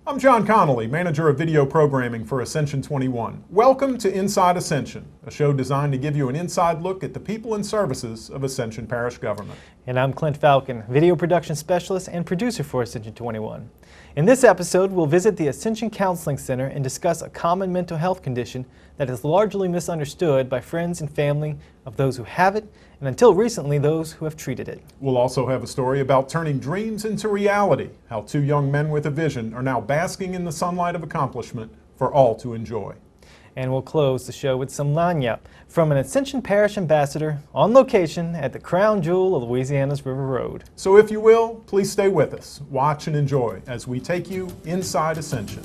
I'm John Connolly, Manager of Video Programming for Ascension 21. Welcome to Inside Ascension, a show designed to give you an inside look at the people and services of Ascension Parish government. And I'm Clint Falcon, Video Production Specialist and Producer for Ascension 21. In this episode, we'll visit the Ascension Counseling Center and discuss a common mental health condition that is largely misunderstood by friends and family of those who have it, and until recently, those who have treated it. We'll also have a story about turning dreams into reality, how two young men with a vision are now basking in the sunlight of accomplishment for all to enjoy. And we'll close the show with some lagniappe from an Ascension Parish ambassador on location at the crown jewel of Louisiana's River Road. So if you will, please stay with us, watch and enjoy as we take you inside Ascension.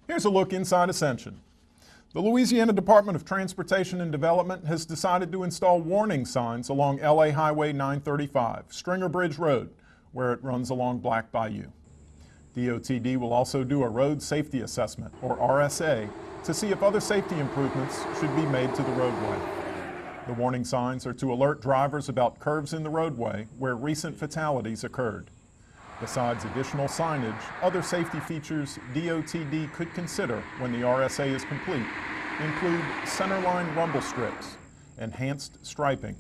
Here's a look inside Ascension. The Louisiana Department of Transportation and Development has decided to install warning signs along LA Highway 935, Stringer Bridge Road, where it runs along Black Bayou. DOTD will also do a road safety assessment, or RSA, to see if other safety improvements should be made to the roadway. The warning signs are to alert drivers about curves in the roadway where recent fatalities occurred. Besides additional signage, other safety features DOTD could consider when the RSA is complete include centerline rumble strips, enhanced striping,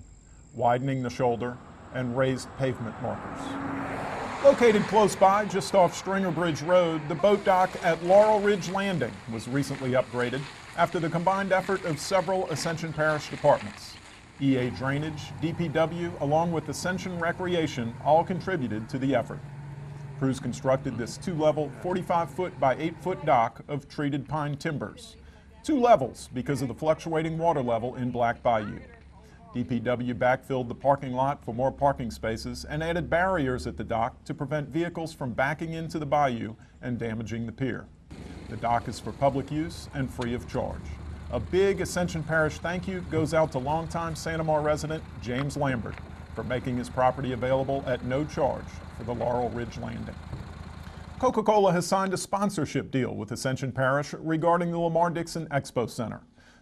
widening the shoulder, and raised pavement markers. Located close by, just off Stringer Bridge Road, the boat dock at Laurel Ridge Landing was recently upgraded after the combined effort of several Ascension Parish departments. EA Drainage, DPW, along with Ascension Recreation all contributed to the effort. Crews constructed this two-level, 45-foot by 8-foot dock of treated pine timbers. Two levels because of the fluctuating water level in Black Bayou. DPW backfilled the parking lot for more parking spaces and added barriers at the dock to prevent vehicles from backing into the bayou and damaging the pier. The dock is for public use and free of charge. A big Ascension Parish thank you goes out to longtime Santa Mar resident James Lambert for making his property available at no charge for the Laurel Ridge Landing. Coca-Cola has signed a sponsorship deal with Ascension Parish regarding the Lamar Dixon Expo Center.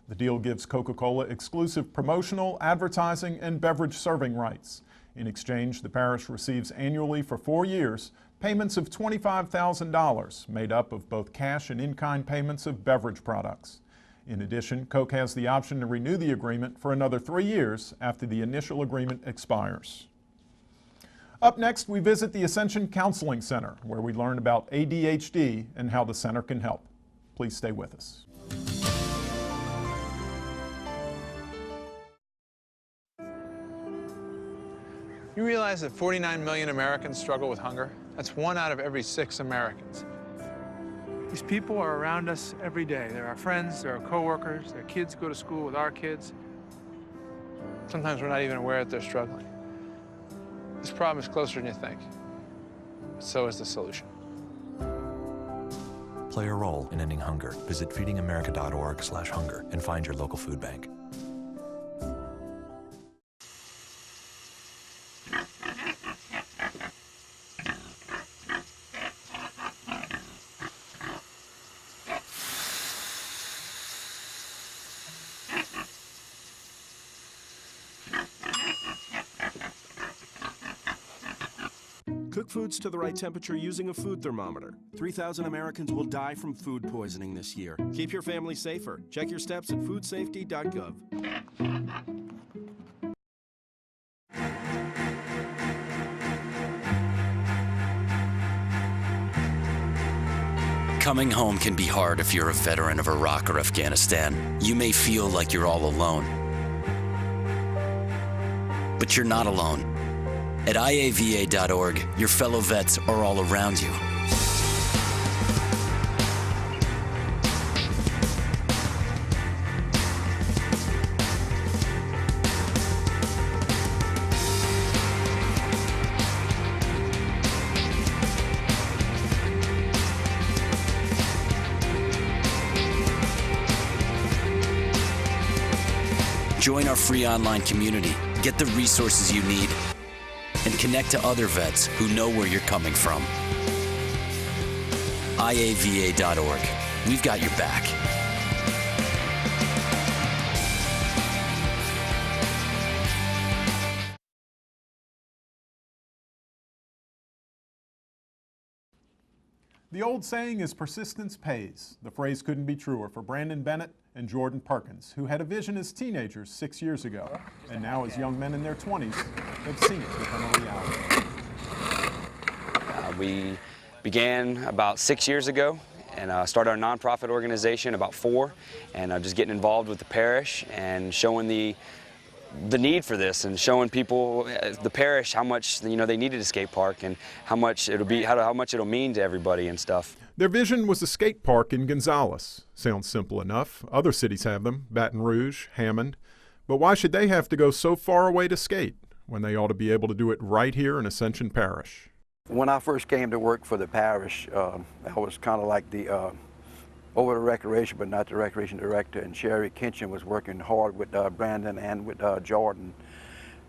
The deal gives Coca-Cola exclusive promotional, advertising, and beverage serving rights. In exchange, the parish receives annually for 4 years payments of $25,000 made up of both cash and in-kind payments of beverage products. In addition, Coke has the option to renew the agreement for another 3 years after the initial agreement expires. Up next, we visit the Ascension Counseling Center, where we learn about ADHD and how the center can help. Please stay with us. You realize that 49 million Americans struggle with hunger? That's 1 out of every 6 Americans. These people are around us every day. They're our friends, they're our coworkers, their kids go to school with our kids. Sometimes we're not even aware that they're struggling. This problem is closer than you think. So is the solution. Play a role in ending hunger. Visit feedingamerica.org/hunger and find your local food bank. Cook foods to the right temperature using a food thermometer. 3,000 Americans will die from food poisoning this year. Keep your family safer. Check your steps at foodsafety.gov. Coming home can be hard if you're a veteran of Iraq or Afghanistan. You may feel like you're all alone. But you're not alone. At IAVAorg, your fellow vets are all around you. Join our free online community, get the resources you need, and connect to other vets who know where you're coming from. IAVA.org. We've got your back. The old saying is persistence pays. The phrase couldn't be truer for Brandon Bennett and Jordan Perkins, who had a vision as teenagers 6 years ago, and now as young men in their 20s have seen it become a reality. We began about 6 years ago and started our nonprofit organization about 4, and just getting involved with the parish and showing the need for this and showing people, the parish, how much they needed a skate park and how much it'll mean to everybody and stuff. Their vision was a skate park in Gonzales. Sounds simple enough. Other cities have them, Baton Rouge, Hammond. But why should they have to go so far away to skate when they ought to be able to do it right here in Ascension Parish? When I first came to work for the parish, I was kind of like the over the recreation, but not the recreation director, and Sherry Kinchin was working hard with Brandon and with Jordan,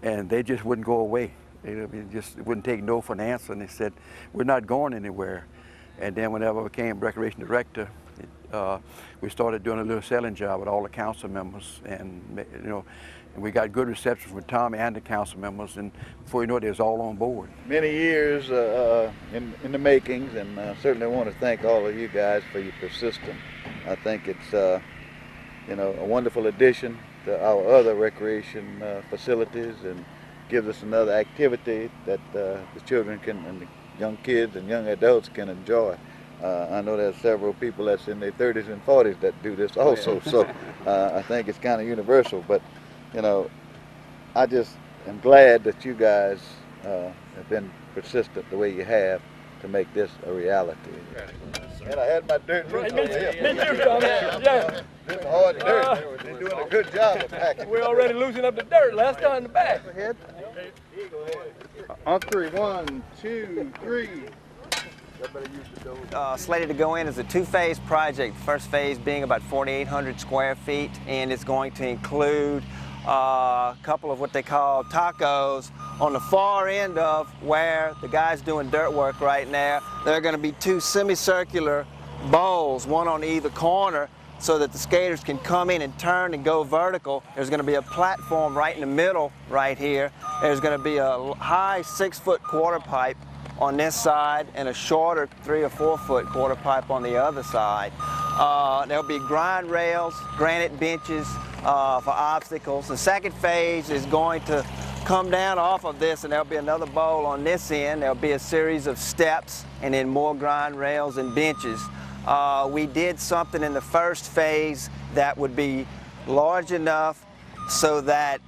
and they just wouldn't go away. They just wouldn't take no for an answer, and they said, we're not going anywhere. And then whenever I became recreation director, we started doing a little selling job with all the council members, and and we got good reception from Tommy and the council members, and before you know it, they was all on board. Many years in the makings, and certainly want to thank all of you guys for your persistence. I think it's a wonderful addition to our other recreation facilities, and gives us another activity that the children and the young kids and young adults can enjoy. I know there's several people that's in their 30s and 40s that do this also, so I think it's kind of universal. But I just am glad that you guys have been persistent the way you have to make this a reality. And I had my dirt boots over here. Yeah. This is hard dirt. They're doing a good job of packing. We already loosened up the dirt last time in the back. Go ahead. On 3, 1, 2, 3. Slated to go in as a 2-phase project. The first phase being about 4,800 square feet, and it's going to include a couple of what they call tacos on the far end of where the guy's doing dirt work right now. There are going to be 2 semicircular bowls, one on either corner, so that the skaters can come in and turn and go vertical. There's going to be a platform right in the middle right here. There's going to be a high 6-foot quarter pipe on this side and a shorter 3 or 4 foot quarter pipe on the other side. There'll be grind rails, granite benches for obstacles. The second phase is going to come down off of this, and there'll be another bowl on this end. There'll be a series of steps and then more grind rails and benches. We did something in the first phase that would be large enough so that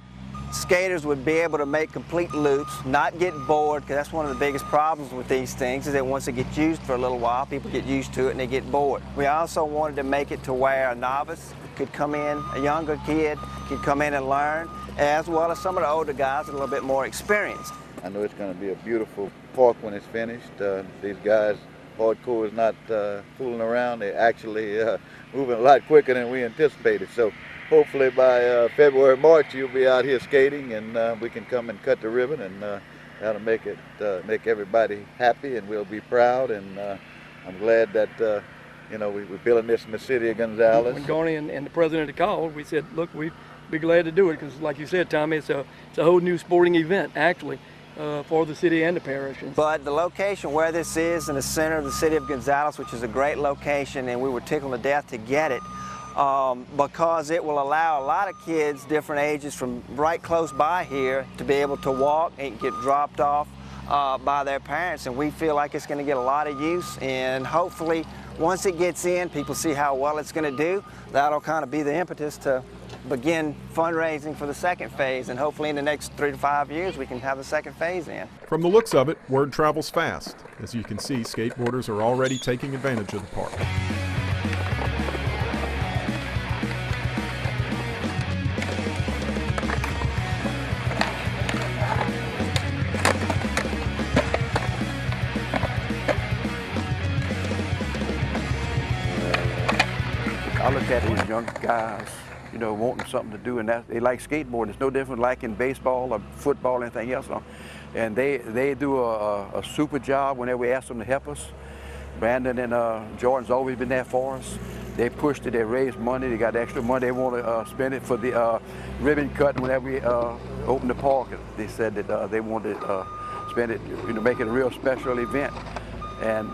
skaters would be able to make complete loops, not get bored, because that's one of the biggest problems with these things, is that once it gets used for a little while, people get used to it and they get bored. We also wanted to make it to where a novice could come in, a younger kid could come in and learn, as well as some of the older guys a little bit more experienced. I know it's going to be a beautiful park when it's finished. These guys, hardcore, is not fooling around. They're actually moving a lot quicker than we anticipated. So hopefully by February, March, you'll be out here skating, and we can come and cut the ribbon, and that'll make make everybody happy, and we'll be proud. And I'm glad that we're building this in the city of Gonzales. When Garney and the president had called, we said, look, we'd be glad to do it, because like you said, Tommy, it's a whole new sporting event, actually, for the city and the parish. But the location where this is in the center of the city of Gonzales, which is a great location, and we were tickled to death to get it, because it will allow a lot of kids, different ages, from right close by here to be able to walk and get dropped off by their parents. And we feel like it's going to get a lot of use, and hopefully once it gets in, people see how well it's going to do. That'll kind of be the impetus to begin fundraising for the second phase, and hopefully in the next 3 to 5 years we can have the second phase in. From the looks of it, word travels fast. As you can see, skateboarders are already taking advantage of the park. I look at these young guys you know, wanting something to do, and they like skateboarding. It's no different like in baseball or football or anything else. And they do a super job whenever we ask them to help us. Brandon and Jordan's always been there for us. They pushed it, they raised money, they got extra money. They want to spend it for the ribbon cut whenever we open the park. They said that they wanted to spend it, you know, make it a real special event. And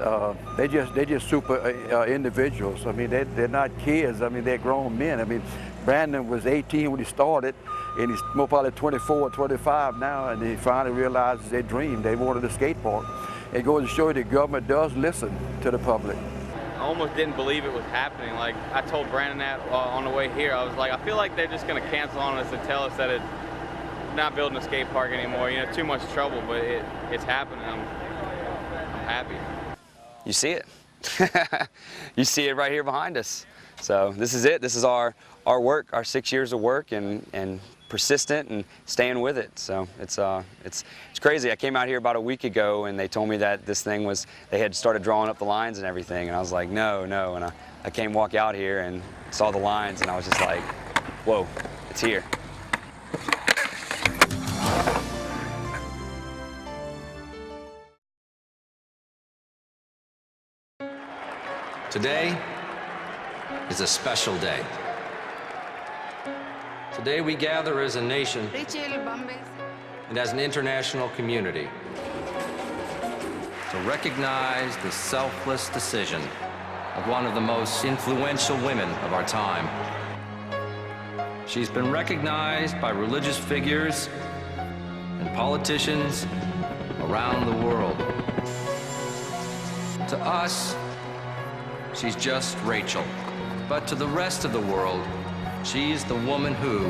they're just super individuals. I mean, they're not kids. I mean, they're grown men. I mean, Brandon was 18 when he started, and he's more probably 24 or 25 now, and he finally realized their dream. They wanted a skate park. It goes to show you the government does listen to the public. I almost didn't believe it was happening. Like, I told Brandon that on the way here. I was like, I feel like they're just going to cancel on us and tell us that it's not building a skate park anymore. You know, too much trouble, but it's happening. I'm happy. You see it. You see it right here behind us. So this is it. This is our work, our 6 years of work, and persistent and staying with it. So it's crazy. I came out here about a week ago and they told me that this thing was, they had started drawing up the lines and everything, and I was like, no. And I came walk out here and saw the lines, and I was just like, whoa, it's here. Today is a special day. Today we gather as a nation and as an international community to recognize the selfless decision of one of the most influential women of our time. She's been recognized by religious figures and politicians around the world. To us, she's just Rachel. But to the rest of the world, she's the woman who,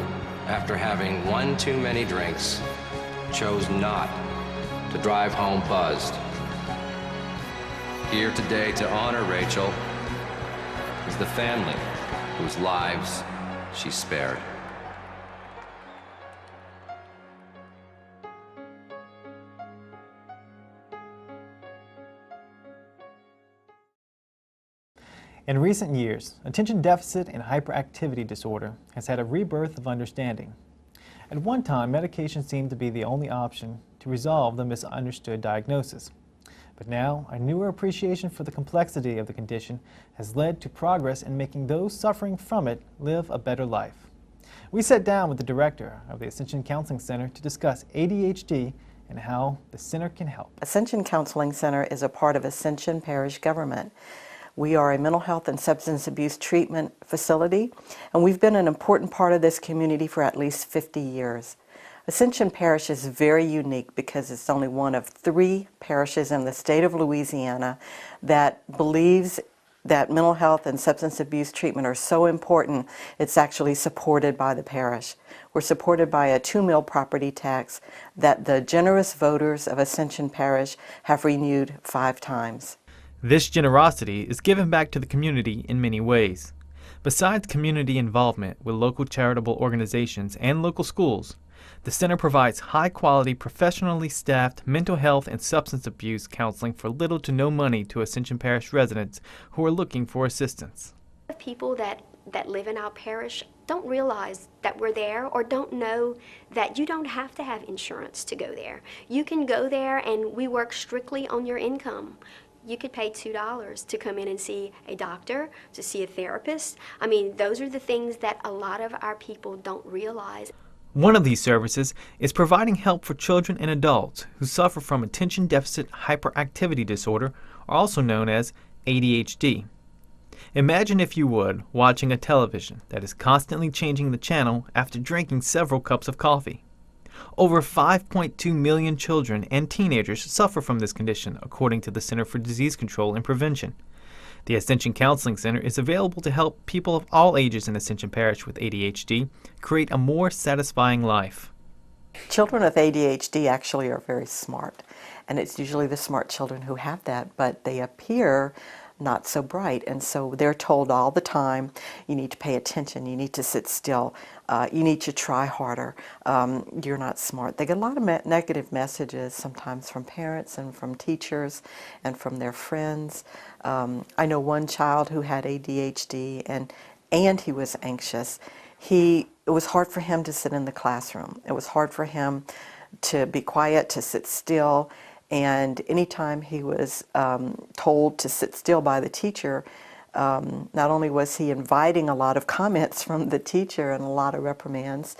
after having one too many drinks, chose not to drive home buzzed. Here today to honor Rachel is the family whose lives she spared. In recent years, attention deficit and hyperactivity disorder has had a rebirth of understanding. At one time, medication seemed to be the only option to resolve the misunderstood diagnosis. But now, a newer appreciation for the complexity of the condition has led to progress in making those suffering from it live a better life. We sat down with the director of the Ascension Counseling Center to discuss ADHD and how the center can help. Ascension Counseling Center is a part of Ascension Parish government. We are a mental health and substance abuse treatment facility, and we've been an important part of this community for at least 50 years. Ascension Parish is very unique because it's only one of 3 parishes in the state of Louisiana that believes that mental health and substance abuse treatment are so important, it's actually supported by the parish. We're supported by a 2-mill property tax that the generous voters of Ascension Parish have renewed 5 times. This generosity is given back to the community in many ways. Besides community involvement with local charitable organizations and local schools, the center provides high-quality, professionally staffed mental health and substance abuse counseling for little to no money to Ascension Parish residents who are looking for assistance. People that live in our parish don't realize that we're there, or don't know that you don't have to have insurance to go there. You can go there and we work strictly on your income. You could pay $2 to come in and see a doctor, to see a therapist. I mean, those are the things that a lot of our people don't realize. One of these services is providing help for children and adults who suffer from attention deficit hyperactivity disorder, also known as ADHD. Imagine, if you would, watching a television that is constantly changing the channel after drinking several cups of coffee. Over 5.2 million children and teenagers suffer from this condition, according to the Center for Disease Control and Prevention. The Ascension Counseling Center is available to help people of all ages in Ascension Parish with ADHD create a more satisfying life. Children with ADHD actually are very smart, and it's usually the smart children who have that, but they appear not so bright, and so they're told all the time, you need to pay attention, you need to sit still, you need to try harder, you're not smart. They get a lot of negative messages sometimes from parents and from teachers and from their friends. I know one child who had ADHD and he was anxious. It was hard for him to sit in the classroom. It was hard for him to be quiet, to sit still, and anytime he was told to sit still by the teacher, not only was he inviting a lot of comments from the teacher and a lot of reprimands,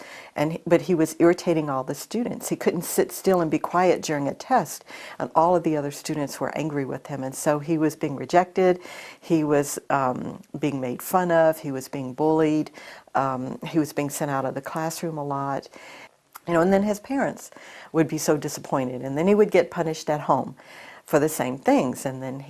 but he was irritating all the students. He couldn't sit still and be quiet during a test, and all of the other students were angry with him, and so he was being rejected, he was being made fun of, he was being bullied, he was being sent out of the classroom a lot. And then his parents would be so disappointed, and then he would get punished at home for the same things, and then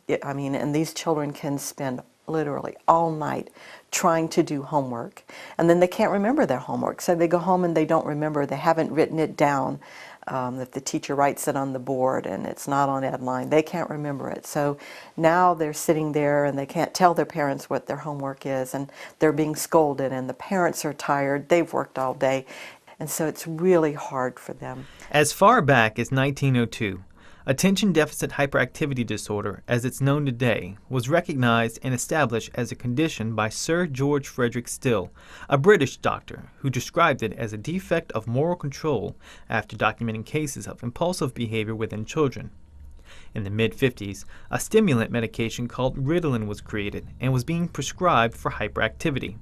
and these children can spend literally all night trying to do homework, and then they can't remember their homework, so they go home and they don't remember, they haven't written it down. If the teacher writes it on the board and it's not on Edline, they can't remember it. So now they're sitting there and they can't tell their parents what their homework is, and they're being scolded, and the parents are tired, they've worked all day, and so it's really hard for them. As far back as 1902, attention deficit hyperactivity disorder, as it's known today, was recognized and established as a condition by Sir George Frederick Still, a British doctor, who described it as a defect of moral control after documenting cases of impulsive behavior within children. In the mid-50s, a stimulant medication called Ritalin was created and was being prescribed for hyperactivity.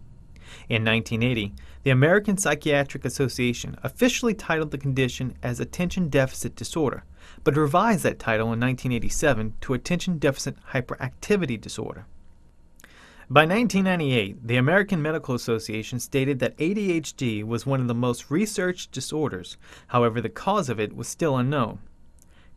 In 1980, the American Psychiatric Association officially titled the condition as Attention Deficit Disorder, but revised that title in 1987 to Attention Deficit Hyperactivity Disorder. By 1998, the American Medical Association stated that ADHD was one of the most researched disorders. However, the cause of it was still unknown.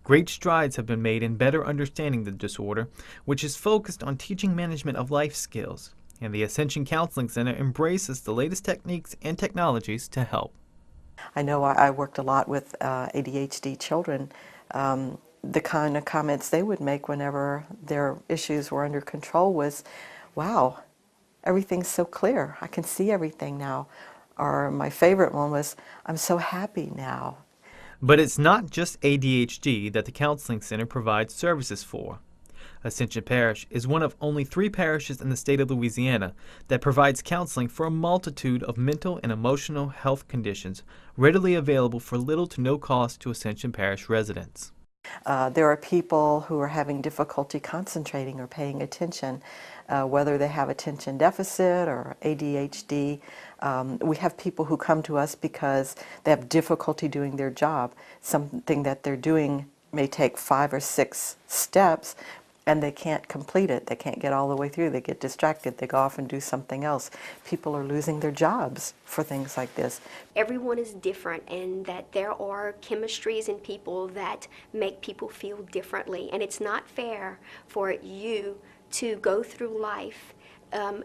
Great strides have been made in better understanding the disorder, which is focused on teaching management of life skills, and the Ascension Counseling Center embraces the latest techniques and technologies to help. I know I worked a lot with ADHD children. The kind of comments they would make whenever their issues were under control was, wow, everything's so clear. I can see everything now. Or my favorite one was, I'm so happy now. But it's not just ADHD that the Counseling Center provides services for. Ascension Parish is one of only 3 parishes in the state of Louisiana that provides counseling for a multitude of mental and emotional health conditions readily available for little to no cost to Ascension Parish residents. There are people who are having difficulty concentrating or paying attention, whether they have attention deficit or ADHD. We have people who come to us because they have difficulty doing their job. Something that they're doing may take 5 or 6 steps, and they can't complete it. They can't get all the way through. They get distracted. They go off and do something else. People are losing their jobs for things like this. Everyone is different, and that there are chemistries in people that make people feel differently. And it's not fair for you to go through life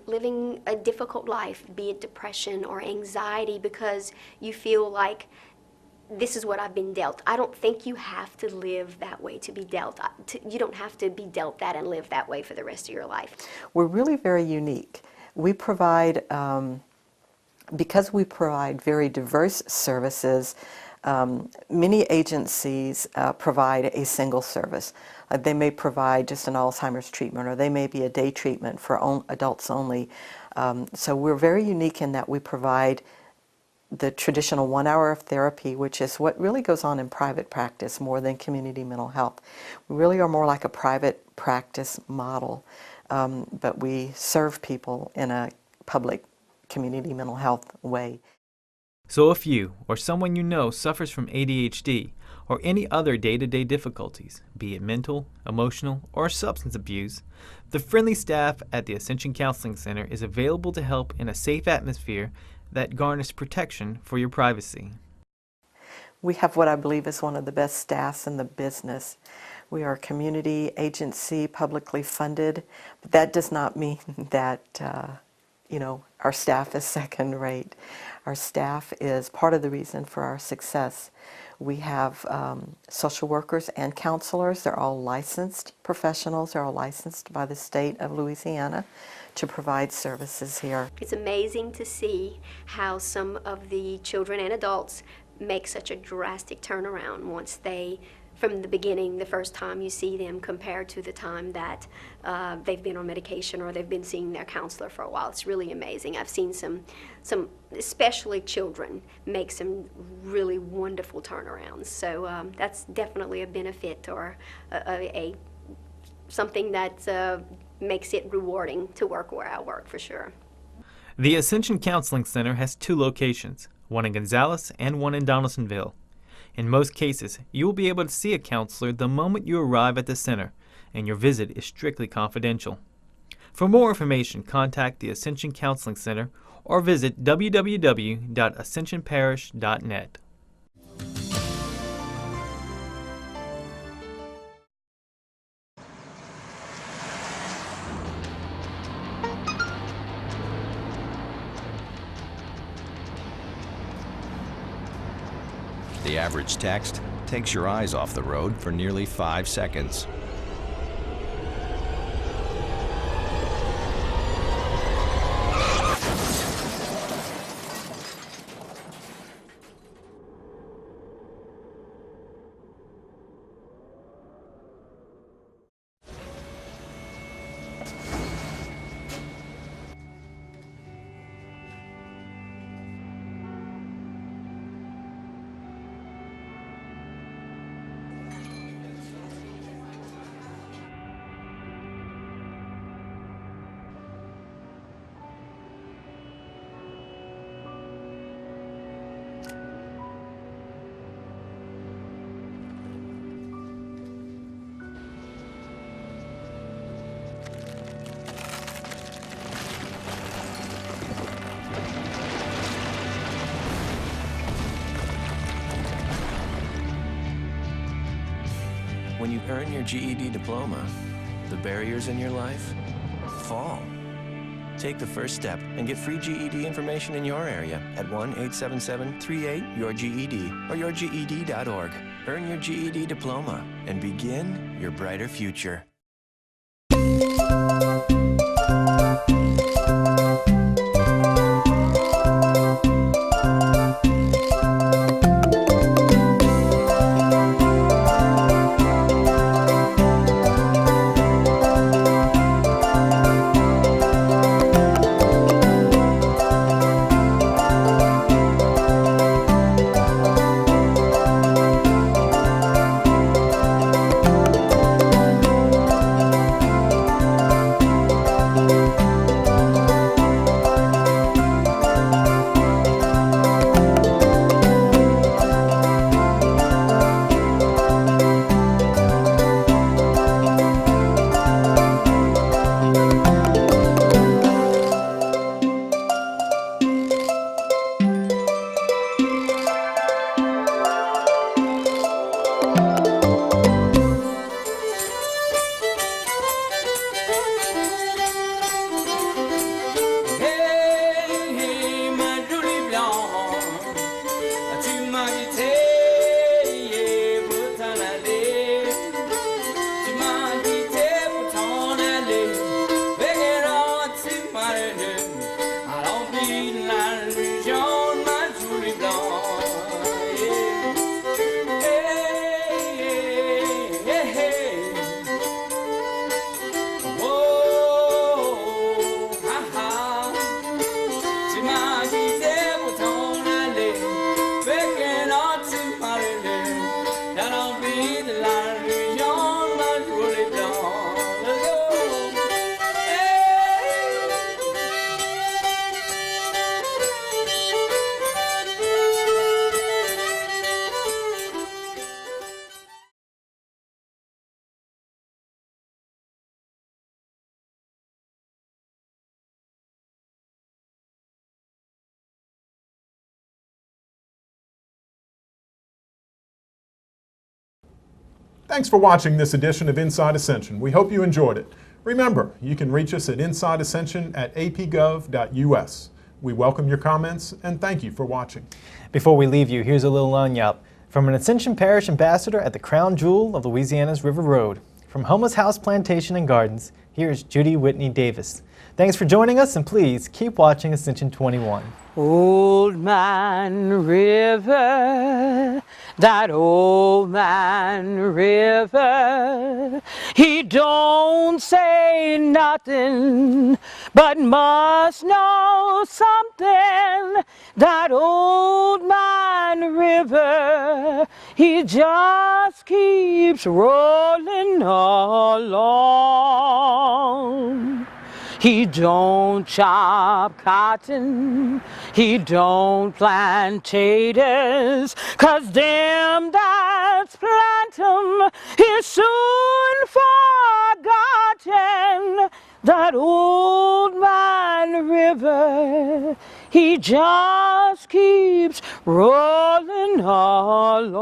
living a difficult life, be it depression or anxiety, because you feel like this is what I've been dealt. I don't think you have to live that way to be dealt. You don't have to be dealt that and live that way for the rest of your life. We're really very unique. We provide, because we provide very diverse services, many agencies provide a single service. They may provide just an Alzheimer's treatment, or they may be a day treatment for adults only. So we're very unique in that we provide the traditional 1 hour of therapy, which is what really goes on in private practice more than community mental health. We really are more like a private practice model, but we serve people in a public community mental health way. So if you or someone you know suffers from ADHD or any other day-to-day difficulties, be it mental, emotional, or substance abuse, the friendly staff at the Ascension Counseling Center is available to help in a safe atmosphere that garners protection for your privacy. We have what I believe is one of the best staffs in the business. We are a community agency, publicly funded, but that does not mean that our staff is second rate. Our staff is part of the reason for our success. We have social workers and counselors. They're all licensed professionals. They're all licensed by the state of Louisiana to provide services here. It's amazing to see how some of the children and adults make such a drastic turnaround once they from the beginning, the first time you see them compared to the time that they've been on medication or they've been seeing their counselor for a while. It's really amazing. I've seen some especially children, make some really wonderful turnarounds. So that's definitely a benefit or something that makes it rewarding to work where I work, for sure. The Ascension Counseling Center has 2 locations, one in Gonzales and one in Donaldsonville. In most cases, you will be able to see a counselor the moment you arrive at the center, and your visit is strictly confidential. For more information, contact the Ascension Counseling Center or visit www.ascensionparish.net. The average text takes your eyes off the road for nearly 5 seconds. When you earn your GED diploma, the barriers in your life fall. Take the first step and get free GED information in your area at 1-877-38-YOUR-GED or yourged.org. Earn your GED diploma and begin your brighter future. Thanks for watching this edition of Inside Ascension. We hope you enjoyed it. Remember, you can reach us at insideascension@apgov.us. We welcome your comments and thank you for watching. Before we leave you, here's a little lagniappe from an Ascension Parish ambassador at the crown jewel of Louisiana's River Road. From Homeless House Plantation and Gardens, Here's Judy Whitney Davis. Thanks for joining us, and please keep watching Ascension 21. Old Man River, that old man river, he don't say nothing, but must know something. That old man river, he just keeps rolling along. He don't chop cotton, he don't plant taters, 'cause them that's plant 'em is soon forgotten. That old man river, he just keeps rolling along.